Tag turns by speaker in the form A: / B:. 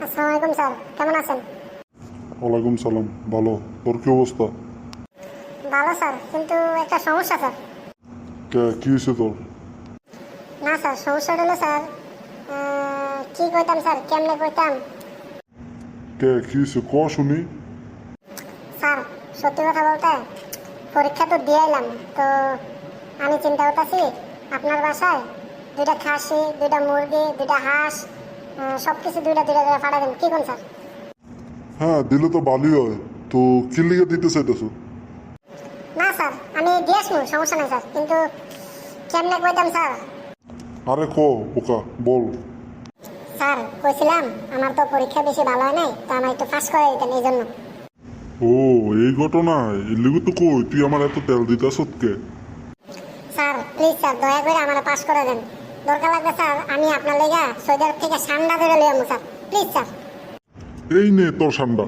A: আসসালামু আলাইকুম স্যার, কেমন আছেন?
B: ওয়ালাইকুম সালাম। ভালো। তোর কি অবস্থা?
A: ভালো স্যার, কিন্তু একটা সমস্যা স্যার।
B: কি হয়েছে তোর?
A: না স্যার, সমস্যাটা হলো স্যার, কি কইতাম স্যার, কেমনে কইতাম
B: কি হয়েছে ক শুনি।
A: স্যার? সত্যি কথা বলতে পরীক্ষা তো দিয়ে এলাম, তো আমি চিন্তা করতেছি আপনার বাসায় দুইটা খাসি, দুইটা মুরগি, দুইটা হাঁস, সব কিছু দুইটা দুইটা করে পাঠাই দেন, কি কোন স্যার?
B: হ্যাঁ, দিলে তো ভালোই হয়। তো কি লিগে দিতে চাইতেছো?
A: না স্যার, আমি দিয়ে আসবো, সমস্যা নাই স্যার, কিন্তু কেমনে কইতাম স্যার?
B: আরে ওকা বল।
A: স্যার কইছিলাম আমার তো পরীক্ষা বেশি ভালো হয় নাই, তো আমার একটু পাস করে দিতেন এই জন্য।
B: ও, এই ঘটনা। এর লিগে তো কই তুই আমার এত তেল দিতেছ কে?
A: স্যার প্লিজ স্যার, দয়া করে আমার পাস করে দেন। দরকার লাগবে স্যার, আমি আপনার লেগা সৌদি আরব থেকে সান্ডা ধরে লই আমু স্যার, প্লিজ স্যার।
B: এই নে তোর ঠান্ডা।